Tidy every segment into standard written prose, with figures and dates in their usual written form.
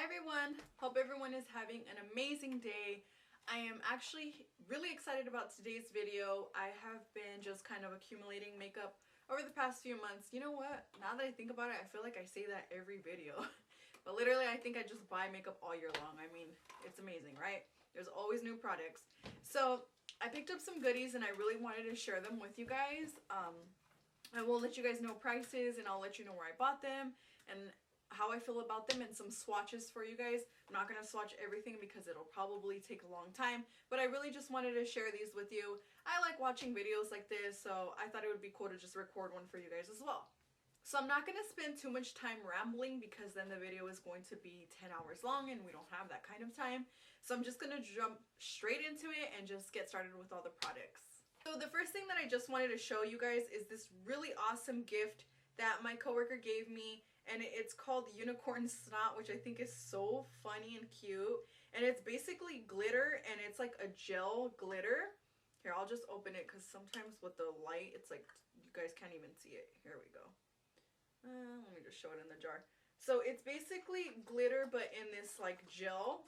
everyone, hope everyone is having an amazing day. I am actually really excited about today's video. I have been just kind of accumulating makeup over the past few months. You know what? Now that I think about it, I feel like I say that every video. But literally, I think I just buy makeup all year long. I mean, it's amazing, right? There's always new products. So I picked up some goodies and I really wanted to share them with you guys. I will let you guys know prices and I'll let you know where I bought them and how I feel about them and some swatches for you guys. I'm not going to swatch everything because it'll probably take a long time, but I really just wanted to share these with you. I like watching videos like this, so I thought it would be cool to just record one for you guys as well. So I'm not going to spend too much time rambling because then the video is going to be 10 hours long and we don't have that kind of time. So I'm just going to jump straight into it and just get started with all the products. So the first thing that I just wanted to show you guys is this really awesome gift that my coworker gave me, and it's called Unicorn Snot, which I think is so funny and cute. And it's basically glitter, and it's like a gel glitter. Here, I'll just open it because sometimes with the light, it's like you guys can't even see it. Here we go. Let me just show it in the jar. So it's basically glitter, but in this like gel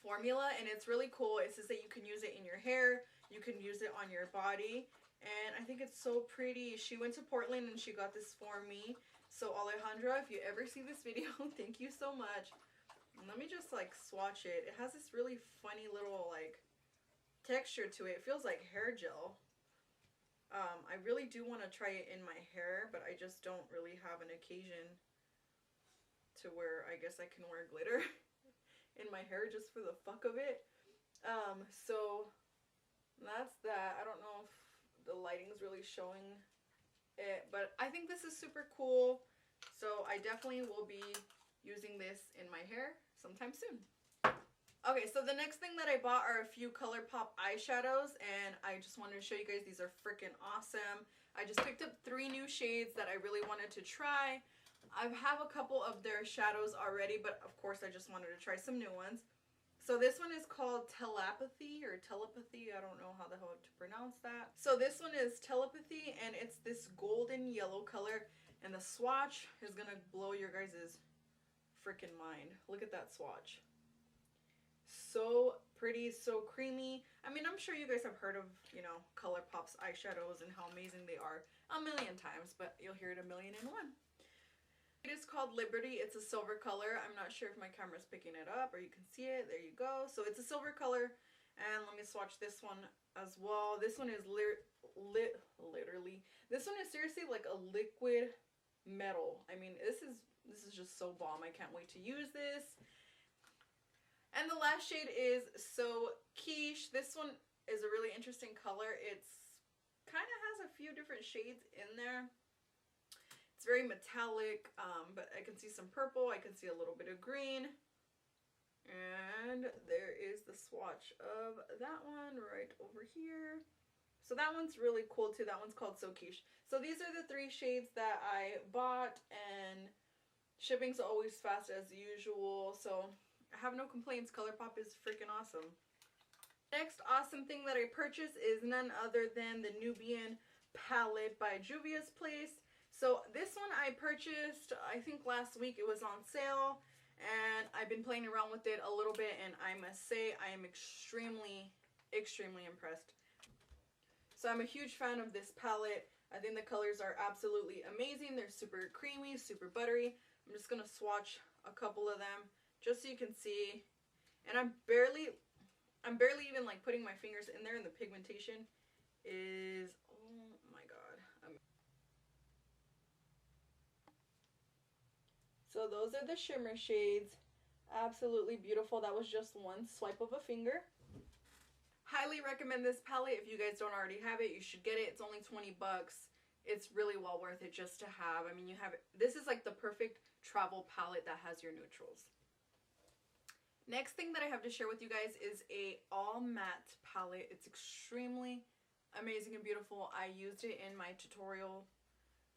formula, and it's really cool. It says that you can use it in your hair, you can use it on your body, and I think it's so pretty. She went to Portland and she got this for me. So Alejandra, if you ever see this video, thank you so much. And let me just like swatch it. It has this really funny little like texture to it. It feels like hair gel. I really do want to try it in my hair, but I just don't really have an occasion to where I guess I can wear glitter in my hair just for the fuck of it. So that's that. I don't know if the lighting's really showing it, but I think this is super cool. So I definitely will be using this in my hair sometime soon. Okay, so the next thing that I bought are a few ColourPop eyeshadows, and I just wanted to show you guys. These are freaking awesome. I just picked up 3 new shades that I really wanted to try. I have a couple of their shadows already, but of course I just wanted to try some new ones. So this one is called Telepathy, I don't know how the hell to pronounce that. So this one is Telepathy, and it's this golden yellow color, and the swatch is gonna blow your guys' freaking mind. Look at that swatch. So pretty, so creamy. I mean, I'm sure you guys have heard of, you know, ColourPop's eyeshadows and how amazing they are a million times, but you'll hear it a million and one. It is called Liberty. It's a silver color. I'm not sure if my camera's picking it up or you can see it. There you go. So it's a silver color, and let me swatch this one as well. This one is literally, this one is seriously like a liquid metal. I mean, this is just so bomb. I can't wait to use this. And the last shade is So Quiche. This one is a really interesting color. It's kind of has a few different shades in there. It's very metallic, but I can see some purple. I can see a little bit of green. And there is the swatch of that one right over here. So that one's really cool too. That one's called So Quiche. So these are the 3 shades that I bought, and shipping's always fast as usual. So I have no complaints. ColourPop is freaking awesome. Next awesome thing that I purchased is none other than the Nubian palette by Juvia'S place. So this one I purchased, I think last week. It was on sale, and I've been playing around with it a little bit, and I must say I am extremely impressed. So I'm a huge fan of this palette. I think the colors are absolutely amazing. They're super creamy, super buttery. I'm just going to swatch a couple of them just so you can see. And I'm barely even like putting my fingers in there, and the pigmentation is, oh my god. So those are the shimmer shades. Absolutely beautiful. That was just one swipe of a finger. Highly recommend this palette. If you guys don't already have it, you should get it. It's only 20 bucks. It's really well worth it just to have. I mean, you have it. This is like the perfect travel palette that has your neutrals. Next thing that I have to share with you guys is a all matte palette. It's extremely amazing and beautiful. I used it in my tutorial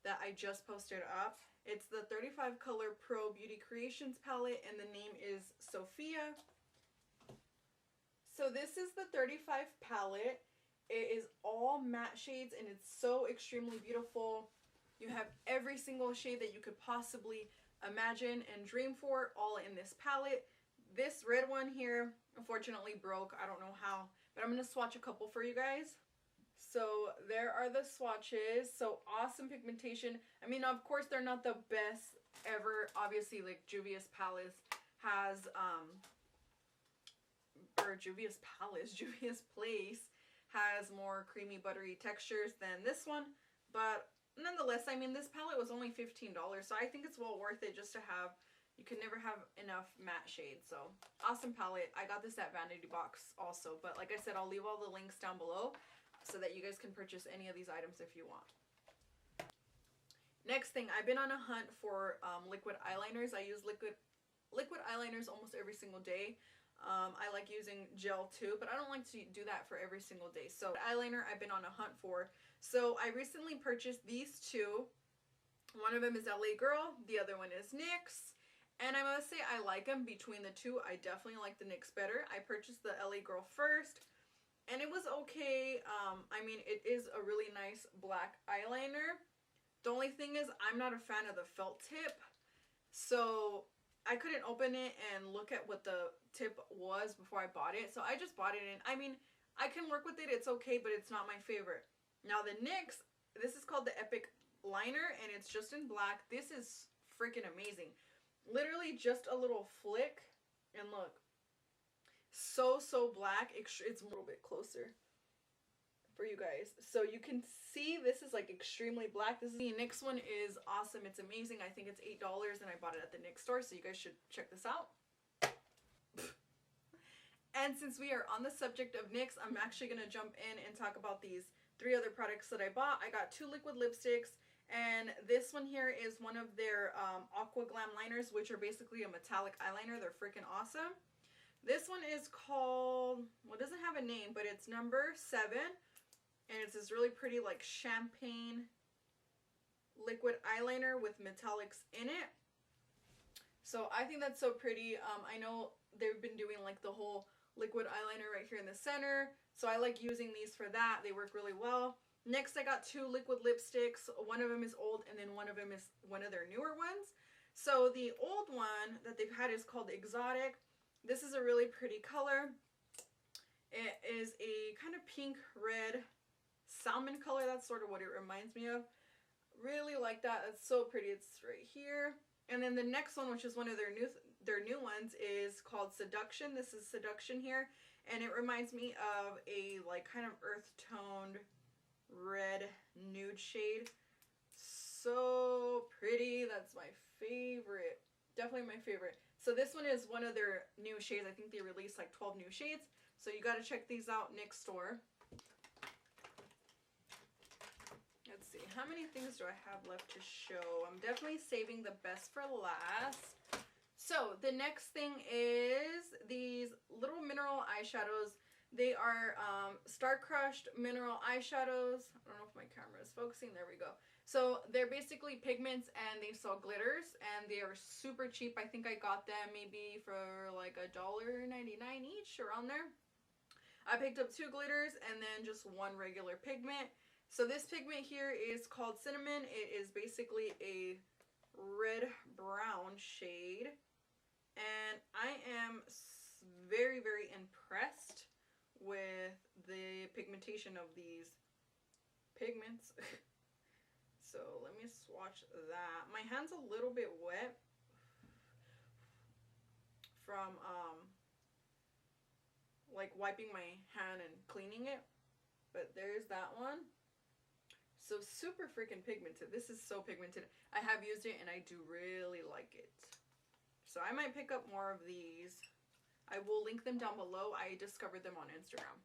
that I just posted up. It's the 35 Color Pro Beauty Creations palette, and the name is SOPHIA. So this is the 35 palette. It is all matte shades, and it's so extremely beautiful. You have every single shade that you could possibly imagine and dream for, all in this palette. This red one here unfortunately broke. I don't know how, but I'm going to swatch a couple for you guys. So there are the swatches. So awesome pigmentation. I mean, of course they're not the best ever. Obviously, like Juvia'S Palace has Juvia'S Place has more creamy buttery textures than this one, but nonetheless, I mean, this palette was only $15, so I think it's well worth it just to have. You can never have enough matte shades. So awesome palette. I got this at Vanity Box also, but like I said, I'll leave all the links down below so that you guys can purchase any of these items if you want. Next thing, I've been on a hunt for liquid eyeliners. I use liquid eyeliners almost every single day. I like using gel too, but I don't like to do that for every single day. So eyeliner I've been on a hunt for. So I recently purchased these two. One of them is LA Girl, the other one is NYX. And I must say I like them. Between the two, I definitely like the NYX better. I purchased the LA Girl first, and it was okay. I mean, it is a really nice black eyeliner. The only thing is I'm not a fan of the felt tip. So I couldn't open it and look at what the tip was before I bought it. So I just bought it, and I mean, I can work with it. It's okay, but it's not my favorite. Now the NYX, this is called the Epic Liner, and it's just in black. This is freaking amazing. Literally just a little flick, and look. So black. It's a little bit closer for you guys. So you can see this is like extremely black. This is the NYX one is awesome. It's amazing. I think it's $8 and I bought it at the NYX store, so you guys should check this out. And since we are on the subject of NYX, I'm actually going to jump in and talk about these 3 other products that I bought. I got 2 liquid lipsticks, and this one here is one of their Aqua Glam liners, which are basically a metallic eyeliner. They're freaking awesome. This one is called, well, it doesn't have a name, but it's number 7. And it's this really pretty like champagne liquid eyeliner with metallics in it. So I think that's so pretty. I know they've been doing like the whole liquid eyeliner right here in the center. So I like using these for that. They work really well. Next, I got 2 liquid lipsticks. One of them is old, and then one of them is one of their newer ones. So the old one that they've had is called Exotic. This is a really pretty color. It is a kind of pink red salmon color. That's sort of what it reminds me of. Really like that. It's so pretty. It's right here. And then the next one, which is one of their new ones, is called Seduction. This is Seduction here, and it reminds me of a like kind of earth toned red nude shade. So pretty. That's my favorite. Definitely my favorite. So this one is one of their new shades. I think they released like 12 new shades. So you got to check these out, NYX store. Let's see, how many things do I have left to show? I'm definitely saving the best for last. So the next thing is these little mineral eyeshadows. They are Star Crushed mineral eyeshadows. I don't know if my camera is focusing. There we go. So they're basically pigments, and they sell glitters, and they are super cheap. I think I got them maybe for like $1.99 each, around there. I picked up 2 glitters and then just 1 regular pigment. So this pigment here is called Cinnamon. It is basically a red-brown shade. And I am very, very impressed with the pigmentation of these pigments. So let me swatch that. My hand's a little bit wet from like wiping my hand and cleaning it. But there's that one. So super freaking pigmented. This is so pigmented. I have used it and I do really like it. So I might pick up more of these. I will link them down below. I discovered them on Instagram.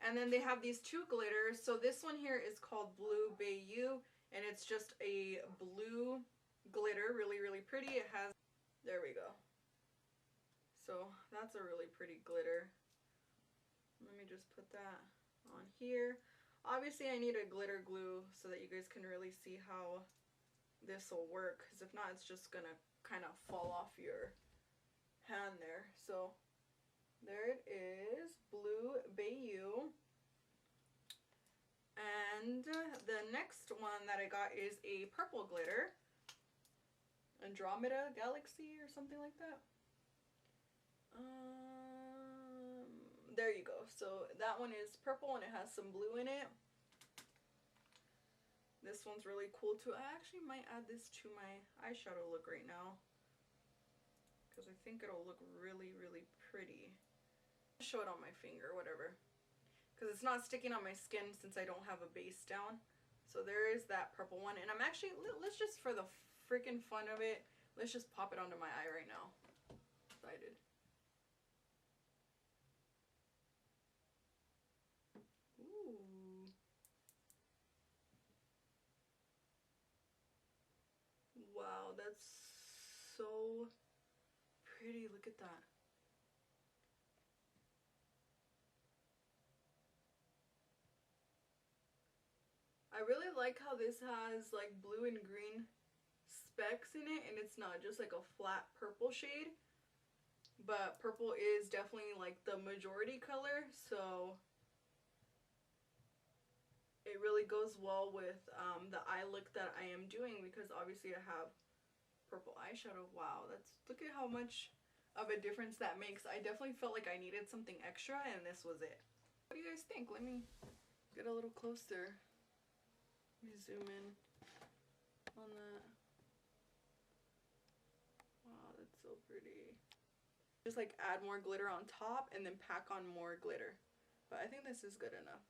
And then they have these 2 glitters. So this one here is called Blue Bayou, and it's just a blue glitter. Really, really pretty. It has, there we go. So that's a really pretty glitter. Let me just put that on here. Obviously, I need a glitter glue so that you guys can really see how this will work, because if not, it's just gonna kind of fall off your hand there. So there it is, Blue Bayou. And the next one that I got is a purple glitter. Andromeda Galaxy or something like that. There you go. So that one is purple and it has some blue in it. This one's really cool too. I actually might add this to my eyeshadow look right now because I think it'll look really, really pretty. I'll show it on my finger, whatever, because it's not sticking on my skin since I don't have a base down. So there is that purple one, and I'm actually, let's just, for the freaking fun of it, let's just pop it onto my eye right now. Excited. Wow, that's so pretty. Look at that. I really like how this has like blue and green specks in it, and it's not just like a flat purple shade, but purple is definitely like the majority color, so it really goes well with the eye look that I am doing, because obviously I have purple eyeshadow. Wow, look at how much of a difference that makes. I definitely felt like I needed something extra, and this was it. What do you guys think? Let me get a little closer. Let me zoom in on that. Wow, that's so pretty. Just like add more glitter on top and then pack on more glitter. But I think this is good enough.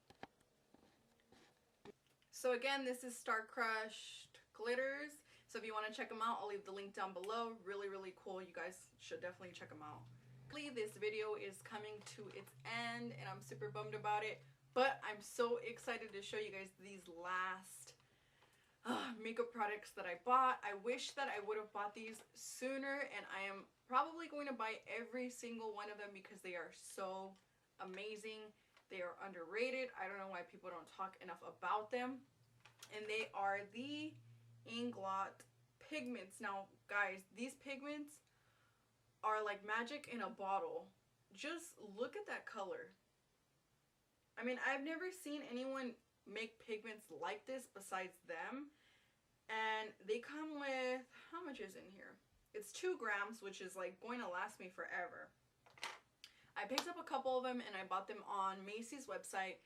So again, this is Star Crushed glitters. So if you want to check them out, I'll leave the link down below. Really, really cool. You guys should definitely check them out. This video is coming to its end and I'm super bummed about it. But I'm so excited to show you guys these last makeup products that I bought. I wish that I would have bought these sooner, and I am probably going to buy every single one of them because they are so amazing. They are underrated. I don't know why people don't talk enough about them. And they are the Inglot pigments. Now, guys, these pigments are like magic in a bottle. Just look at that color. I mean, I've never seen anyone make pigments like this besides them. And they come with, how much is in here? It's 2 grams, which is like going to last me forever. I picked up a couple of them and I bought them on Macy's website.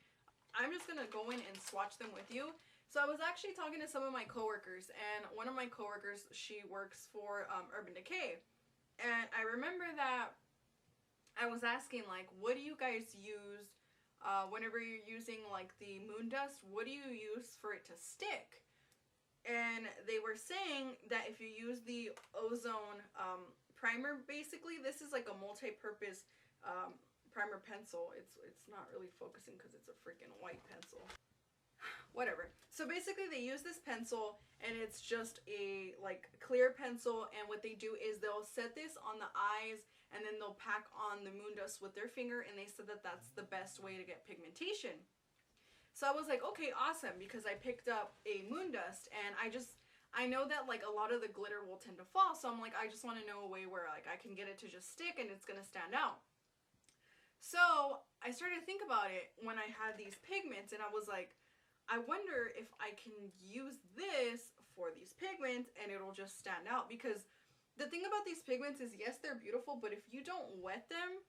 I'm just going to go in and swatch them with you. So I was actually talking to some of my coworkers, and one of my coworkers, she works for Urban Decay. And I remember that I was asking, like, what do you guys use whenever you're using like the moon dust? What do you use for it to stick? And they were saying that if you use the ozone primer, basically this is like a multi-purpose primer pencil. It's not really focusing because it's a freaking white pencil. Whatever. So basically they use this pencil, and it's just a like clear pencil, and what they do is they'll set this on the eyes and then they'll pack on the moon dust with their finger, and they said that that's the best way to get pigmentation. So I was like, okay, awesome, because I picked up a moon dust, and I know that like a lot of the glitter will tend to fall, so I'm like, I just want to know a way where like I can get it to just stick and it's gonna stand out. So I started to think about it when I had these pigments, and I was like, I wonder if I can use this for these pigments and it'll just stand out. Because the thing about these pigments is, yes, they're beautiful, but if you don't wet them,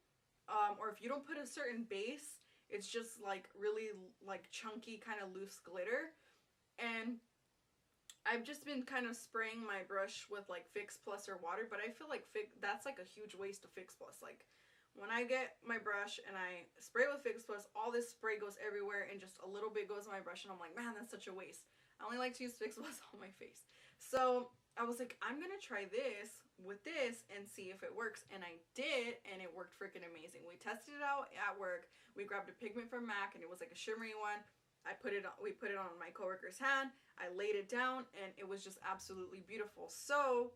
or if you don't put a certain base, it's just like really like chunky, kind of loose glitter. And I've just been kind of spraying my brush with like Fix Plus or water, but I feel like that's like a huge waste of Fix Plus. Like when I get my brush and I spray with Fix Plus, all this spray goes everywhere and just a little bit goes on my brush, and I'm like, man, that's such a waste. I only like to use Fix Plus on my face. So I was like, I'm gonna try this with this and see if it works. And I did, and it worked freaking amazing. We tested it out at work. We grabbed a pigment from MAC, and it was like a shimmery one. We put it on my coworker's hand. I laid it down, and it was just absolutely beautiful. So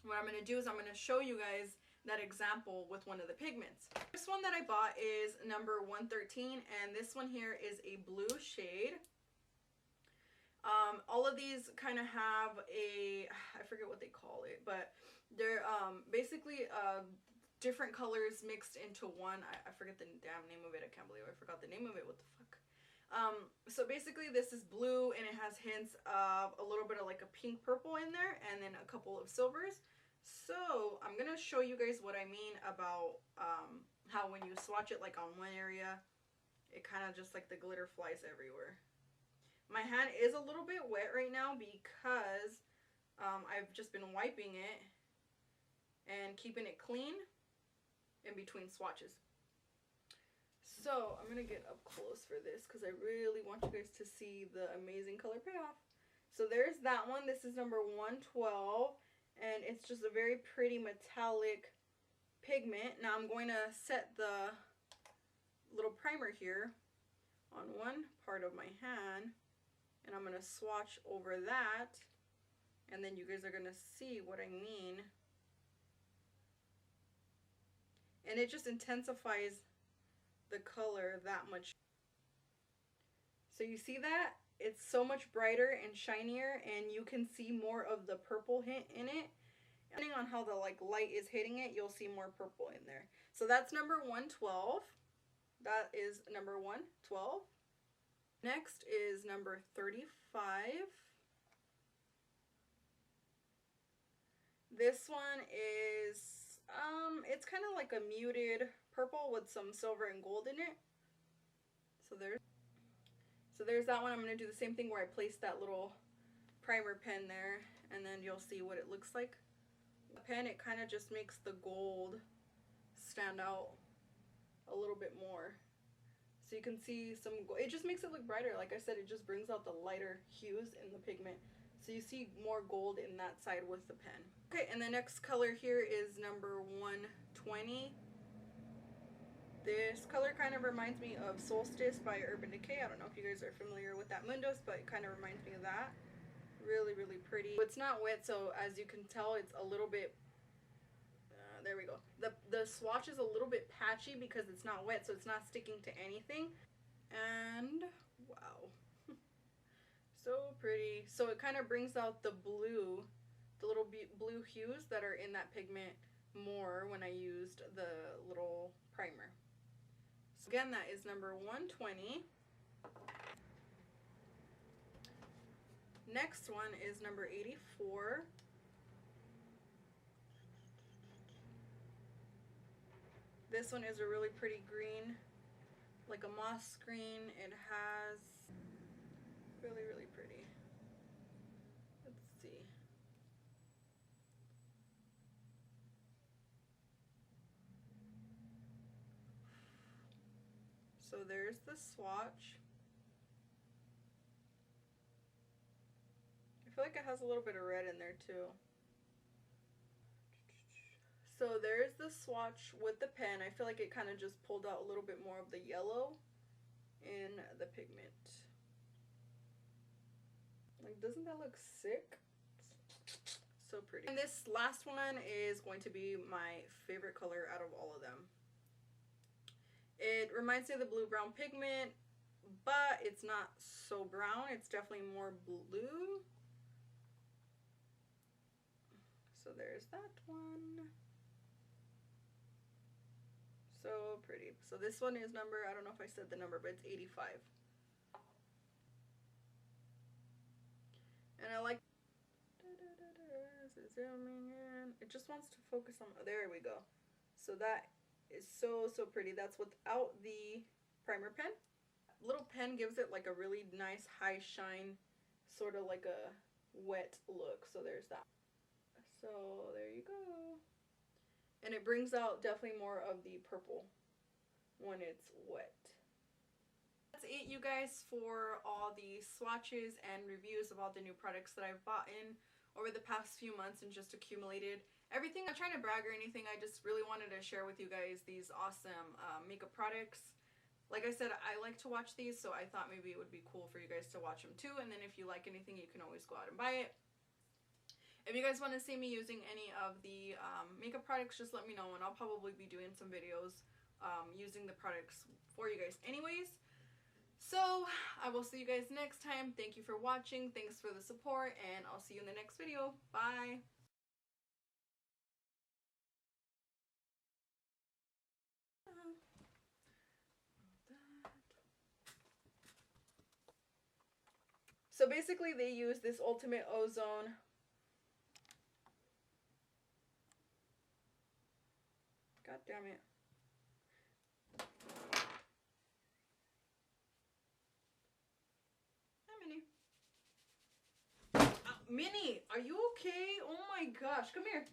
what I'm gonna do is I'm gonna show you guys that example with one of the pigments. This one that I bought is number 113, and this one here is a blue shade. All of these kind of have a, I forget what they call it, but they're basically different colors mixed into one. I forget the damn name of it. I can't believe I forgot the name of it. What the fuck? So basically this is blue and it has hints of a little bit of like a pink purple in there and then a couple of silvers. So I'm gonna show you guys what I mean about how when you swatch it like on one area, it kind of just like the glitter flies everywhere. My hand is a little bit wet right now because I've just been wiping it and keeping it clean in between swatches. So I'm gonna get up close for this because I really want you guys to see the amazing color payoff. So there's that one. This is number 112 and it's just a very pretty metallic pigment. Now I'm going to set the little primer here on one part of my hand and I'm going to swatch over that and then you guys are going to see what I mean. And it just intensifies the color that much. So you see that? It's so much brighter and shinier and you can see more of the purple hint in it. Depending on how the light is hitting it, you'll see more purple in there. So that's number 112. That is number 112. Next is number 35. This one is it's kind of like a muted purple with some silver and gold in it. So there's that one. I'm going to do the same thing where I place that little primer pen there and then you'll see what it looks like. The pen, it kind of just makes the gold stand out a little bit more. So you can see some gold. It just makes it look brighter. Like I said, it just brings out the lighter hues in the pigment. So you see more gold in that side with the pen. Okay, and the next color here is number 120. This color kind of reminds me of Solstice by Urban Decay. I don't know if you guys are familiar with that Mundus, but it kind of reminds me of that. Really, really pretty. It's not wet, so as you can tell, it's a little bit, there we go. The swatch is a little bit patchy because it's not wet, so it's not sticking to anything. And wow. So pretty. So it kind of brings out the blue, the little blue hues that are in that pigment more when I used the little primer. So again, that is number 120. Next one is number 84. This one is a really pretty green, like a moss green. It has really, really pretty. Let's see. So there's the swatch. I feel like it has a little bit of red in there too. So there's the swatch with the pen. I feel like it kind of just pulled out a little bit more of the yellow in the pigment. Like, doesn't that look sick? So pretty. And this last one is going to be my favorite color out of all of them. It reminds me of the blue-brown pigment, but it's not so brown. It's definitely more blue. So there's that one. So pretty. So this one is number, I don't know if I said the number, but it's 85. And I like, zooming in. It just wants to focus on, there we go. So that is so pretty. That's without the primer pen. Little pen gives it like a really nice high shine, sort of like a wet look. So there's that. So there you go. And it brings out definitely more of the purple when it's wet. That's it, you guys, for all the swatches and reviews of all the new products that I've bought in over the past few months and just accumulated everything. I'm trying to brag or anything. I just really wanted to share with you guys these awesome makeup products. Like I said, I like to watch these, so I thought maybe it would be cool for you guys to watch them too. And then if you like anything, you can always go out and buy it. If you guys want to see me using any of the makeup products, just let me know, and I'll probably be doing some videos using the products for you guys anyways. So I will see you guys next time. Thank you for watching. Thanks for the support, and I'll see you in the next video. Bye. So basically they use this Ultimate Ozone. God damn it. Hi, Minnie. Minnie, are you okay? Oh my gosh, come here.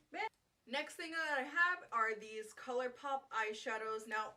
Next thing that I have are these ColourPop eyeshadows. Now,